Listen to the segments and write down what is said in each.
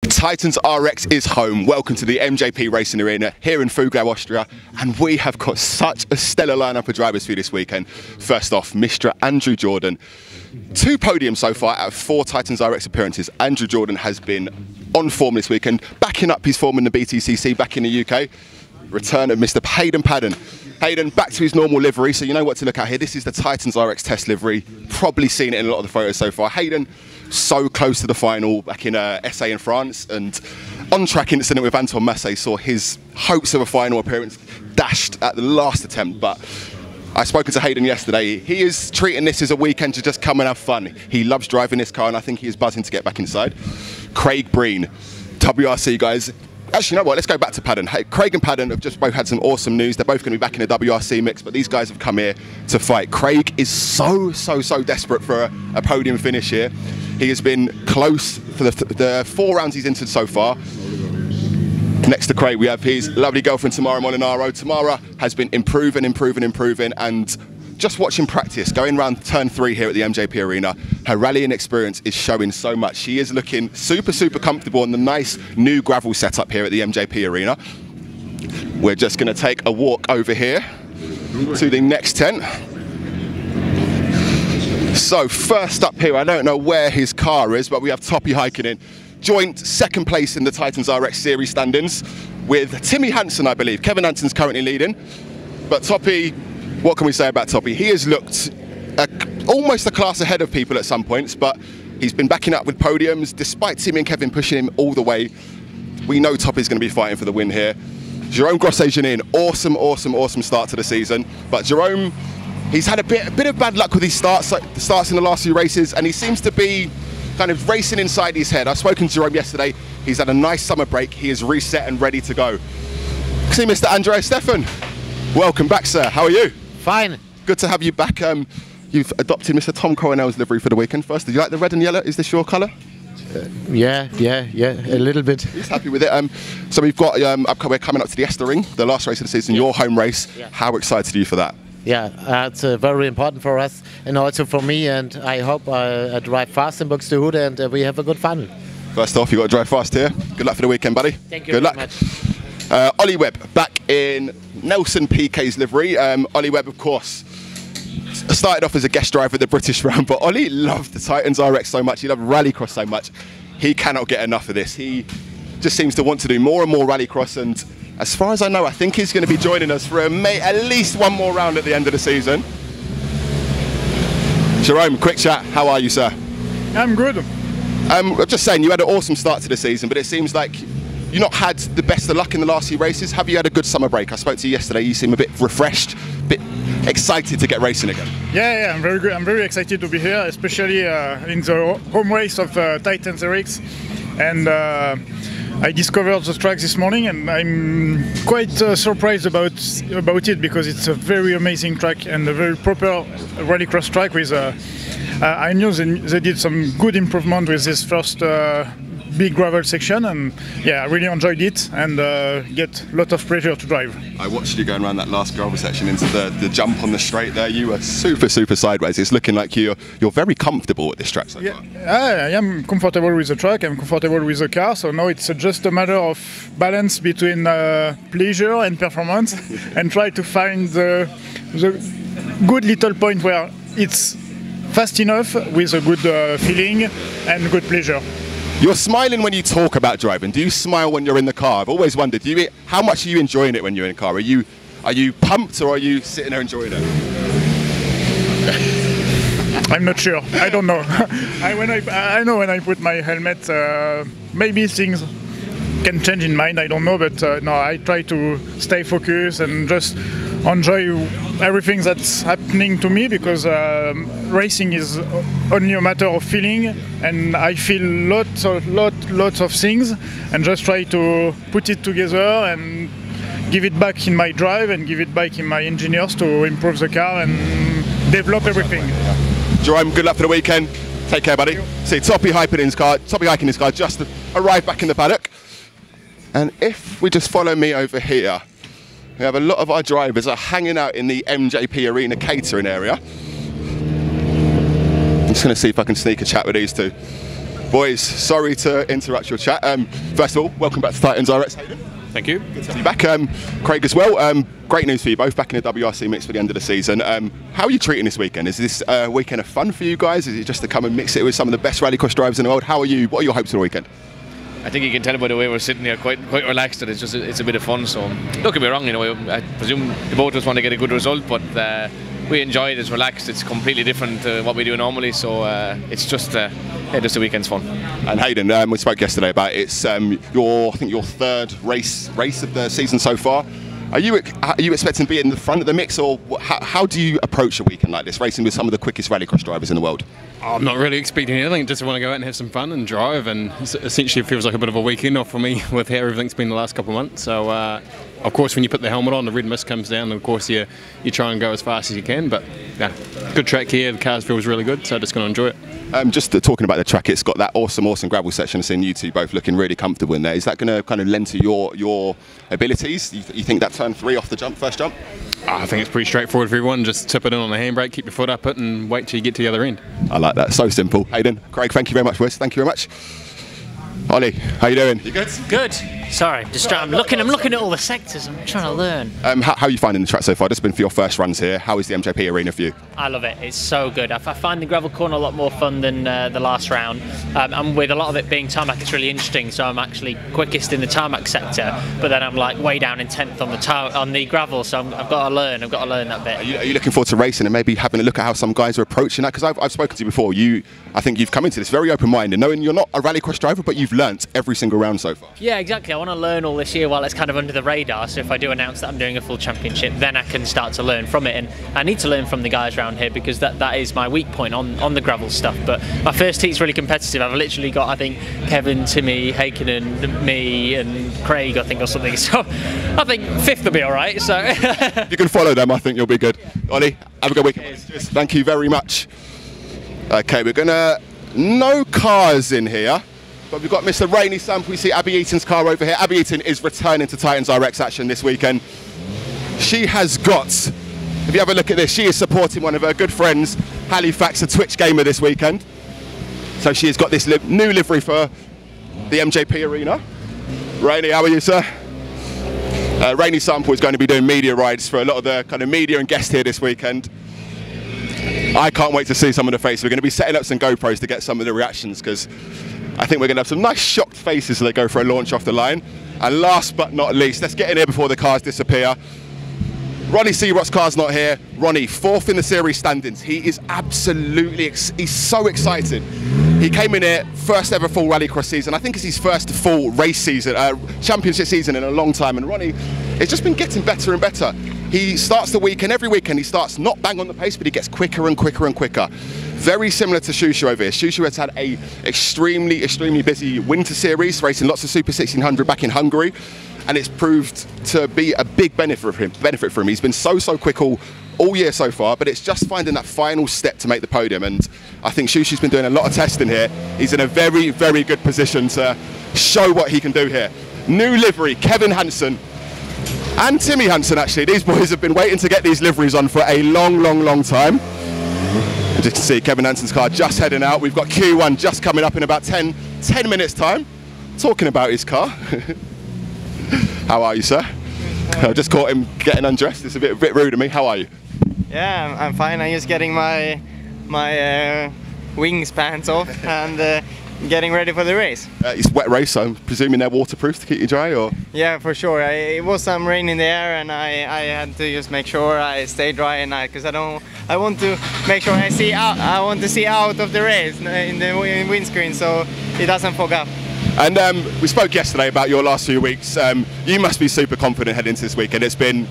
Titans RX is home. Welcome to the MJP Racing Arena here in Fuglau, Austria, and we have got such a stellar lineup of drivers for you this weekend. First off, Mr. Andrew Jordan. 2 podiums so far out of 4 Titans RX appearances. Andrew Jordan has been on form this weekend, backing up his form in the BTCC back in the UK. Return of Mr. Hayden Padden. Hayden back to his normal livery, so you know what to look at here. This is the Titans RX test livery. Probably seen it in a lot of the photos so far. Hayden, so close to the final back in SA in France, and on-track incident with Anton Massey saw his hopes of a final appearance dashed at the last attempt. But I've spoken to Hayden yesterday. He is treating this as a weekend to just come and have fun. He loves driving this car, and I think he is buzzing to get back inside. Craig Breen, WRC guys. Actually, you know what? Let's go back to Padden. Hey, Craig and Padden have just both had some awesome news. They're both going to be back in the WRC mix, but these guys have come here to fight. Craig is so desperate for a podium finish here. He has been close for the 4 rounds he's entered so far. Next to Craig, we have his lovely girlfriend, Tamara Molinaro. Tamara has been improving, and just watching practice, going around turn 3 here at the MJP Arena, her rallying experience is showing so much. She is looking super comfortable on the nice new gravel setup here at the MJP Arena. We're just going to take a walk over here to the next tent. So first up here, I don't know where his car is, but we have Toppy Heikkinen, joint 2nd place in the Titans RX series standings with Timmy Hansen, I believe. Kevin Hansen's currently leading, but Toppy, what can we say about Toppy? He has looked almost a class ahead of people at some points, but he's been backing up with podiums despite Timmy and Kevin pushing him all the way. We know Toppy's going to be fighting for the win here. Jerome Grosjean, awesome start to the season, but Jerome, he's had a bit of bad luck with his starts in the last few races, and he seems to be kind of racing inside his head. I've spoken to Jerome yesterday. He's had a nice summer break. He is reset and ready to go. See Mr. Andrea Stefan. Welcome back, sir. How are you? Fine. Good to have you back. You've adopted Mr. Tom Coronel's livery for the weekend. First, did you like the red and yellow? Is this your colour? Yeah, a little bit. He's happy with it. So we've got, we're coming up to the Ester Ring, the last race of the season, your home race. Yeah. How excited are you for that? Yeah, it's very important for us and also for me, and I hope I drive fast in Buxtehude and we have a good final. First off, you've got to drive fast here. Good luck for the weekend, buddy. Thank you Good very luck. much. Ollie Webb, back in Nelson PK's livery. Ollie Webb, of course, started off as a guest driver at the British round, but Ollie loved the Titans RX so much, he loved Rallycross so much, he cannot get enough of this. He just seems to want to do more and more Rallycross, and as far as I know, I think he's going to be joining us for at least one more round at the end of the season. Jerome, quick chat, how are you, sir? I'm good. I'm just saying, you had an awesome start to the season, but it seems like you've not had the best of luck in the last few races. Have you had a good summer break? I spoke to you yesterday, you seem a bit refreshed, a bit excited to get racing again. Yeah, I'm very good. I'm very excited to be here, especially in the home race of Titans RX. And I discovered the track this morning, and I'm quite surprised about it, because it's a very amazing track and a very proper rallycross track. With I knew they did some good improvement with this first big gravel section, and yeah, I really enjoyed it and get a lot of pleasure to drive. I watched you going around that last gravel section into the jump on the straight there. You were super sideways. It's looking like you're very comfortable with this track so far. I am comfortable with the track, I'm comfortable with the car, so now it's just a matter of balance between pleasure and performance and try to find the good little point where it's fast enough with a good feeling and good pleasure. You're smiling when you talk about driving. Do you smile when you're in the car? I've always wondered, how much are you enjoying it when you're in the car? Are you pumped, or are you sitting there enjoying it? I'm not sure. I don't know. I know when I put my helmet, maybe things can change in mind. I don't know, but no, I try to stay focused and just enjoy everything that's happening to me, because racing is only a matter of feeling, and I feel lots of things, and just try to put it together and give it back in my drive and give it back in my engineers to improve the car and develop everything. Jerome, good luck for the weekend. Take care, buddy. See, Toppy Heikkinen's car just arrived back in the paddock. And if we just follow me over here, we have a lot of our drivers are hanging out in the MJP Arena catering area. I'm just going to see if I can sneak a chat with these two. Boys, sorry to interrupt your chat. First of all, welcome back to TitansRX, Hayden. Thank you. Good to have you back. Craig as well. Great news for you both, back in the WRC mix for the end of the season. How are you treating this weekend? Is this weekend of fun for you guys? Is it just to come and mix it with some of the best rallycross drivers in the world? How are you? What are your hopes for the weekend? I think you can tell by the way we're sitting here quite relaxed that it's a bit of fun. So don't get me wrong, I presume the both of us want to get a good result, but we enjoy it. It's relaxed. It's completely different to what we do normally. So it's just the weekend's fun. And Hayden, we spoke yesterday about it's I think your third race of the season so far. Are you expecting to be in the front of the mix, or how do you approach a weekend like this, racing with some of the quickest rallycross drivers in the world? I'm not really expecting anything, just want to go out and have some fun and drive, and essentially it feels like a bit of a weekend off for me with how everything's been the last couple of months. So of course when you put the helmet on, the red mist comes down, and of course you try and go as fast as you can, but yeah, good track here, the cars feels really good, so just going to enjoy it. Just talking about the track, it's got that awesome gravel section. I've seen you two both looking really comfortable in there. Is that going to kind of lend to your abilities? You think that turn 3 off the first jump? I think it's pretty straightforward for everyone. Just tip it in on the handbrake, keep your foot up it, and wait till you get to the other end. I like that. So simple. Hayden, Craig, thank you very much, boys. Thank you very much. Ollie, how you doing? You good? Good. Sorry, I'm looking at all the sectors. I'm trying to learn. How are you finding the track so far? This has been for your first runs here. How is the MJP arena for you? I love it. It's so good. I find the gravel corner a lot more fun than the last round. And with a lot of it being tarmac, it's really interesting. So I'm actually quickest in the tarmac sector, but then I'm like way down in 10th on the gravel. So I've got to learn. I've got to learn that bit. Are you looking forward to racing and maybe having a look at how some guys are approaching that? Because I've spoken to you before. I think you've come into this very open-minded, knowing you're not a rallycross driver, but you've learnt every single round so far. Yeah, exactly. I want to learn all this year while it's kind of under the radar. So if I do announce that I'm doing a full championship, then I can start to learn from it. And I need to learn from the guys around here, because that is my weak point on the gravel stuff. But my first heat's really competitive. I've literally got, I think, Kevin, Timmy, Heikkinen, me, and Craig, I think, or something. So I think 5th will be all right. So if you can follow them, I think you'll be good. Ollie, have a good weekend. Thank you very much. Okay, we're gonna no cars in here. But we've got Mr. Rainy Sample. We see Abby Eaton's car over here. Abby Eaton is returning to TitansRX action this weekend. She has got, if you have a look at this, she is supporting one of her good friends, Halifax, a Twitch gamer this weekend. So she has got this new livery for the MJP arena. Rainy, how are you, sir? Rainy Sample is going to be doing media rides for a lot of the kind of media and guests here this weekend. I can't wait to see some of the faces. We're going to be setting up some GoPros to get some of the reactions, because I think we're going to have some nice shocked faces as they go for a launch off the line. And last but not least, let's get in here before the cars disappear. Ronnie Searott's car's not here. Ronnie, 4th in the series standings. He is absolutely, he's so excited. He came in here, first ever full rallycross season. I think it's his first full race season, championship season in a long time. And Ronnie, it's just been getting better and better. He starts the weekend, every weekend he starts not bang on the pace, but he gets quicker and quicker and quicker. Very similar to Shushu over here. Shushu has had a extremely busy winter series, racing lots of Super 1600 back in Hungary, and it's proved to be a big benefit for him. He's been so quick all year so far, but it's just finding that final step to make the podium, and I think Shushu's been doing a lot of testing here. He's in a very good position to show what he can do here. New livery, Kevin Hansen and Timmy Hansen, actually. These boys have been waiting to get these liveries on for a long time. As you can see, Kevin Hansen's car just heading out. We've got Q1 just coming up in about 10 minutes time. Talking about his car. How are you, sir? I just caught him getting undressed. It's a bit rude of me. How are you? Yeah, I'm fine. I'm just getting my wings pants off and getting ready for the race. It's a wet race, so I'm presuming they're waterproof to keep you dry, or? Yeah, for sure. It was some rain in the air, and I had to just make sure I stay dry at night, because I want to make sure I want to see out of the race in the windscreen, so it doesn't fog up. And we spoke yesterday about your last few weeks. You must be super confident heading into this weekend. It's been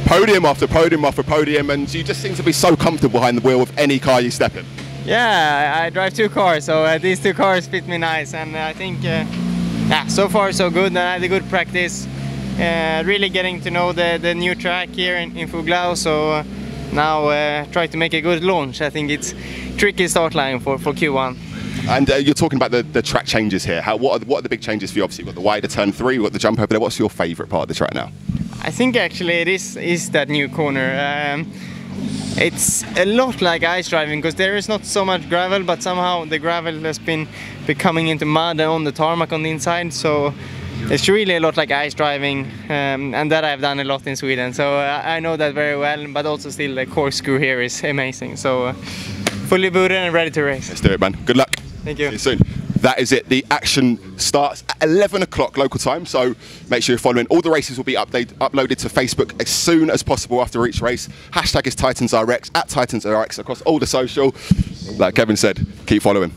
podium after podium after podium, and you just seem to be so comfortable behind the wheel of any car you step in. Yeah, I drive 2 cars, so these 2 cars fit me nice, and I think yeah, so far so good. And I had a good practice, really getting to know the new track here in Fuglau, so now try to make a good launch. I think it's tricky start line for Q1. And you're talking about the track changes here. What are the big changes for you? Obviously, you've got the wider turn 3, you've got the jump over there. What's your favourite part of the track now? I think actually it is that new corner. it's a lot like ice driving because there is not so much gravel, but somehow the gravel has been becoming into mud on the tarmac on the inside. So it's really a lot like ice driving, and that I've done a lot in Sweden. So I know that very well, but also still the corkscrew here is amazing. So fully booted and ready to race. Let's do it, man. Good luck. Thank you. See you soon. That is it. The action starts at 11 o'clock local time, so make sure you're following. All the races will be uploaded to Facebook as soon as possible after each race. Hashtag is TitansRX, at TitansRX across all the social. Like Kevin said, keep following.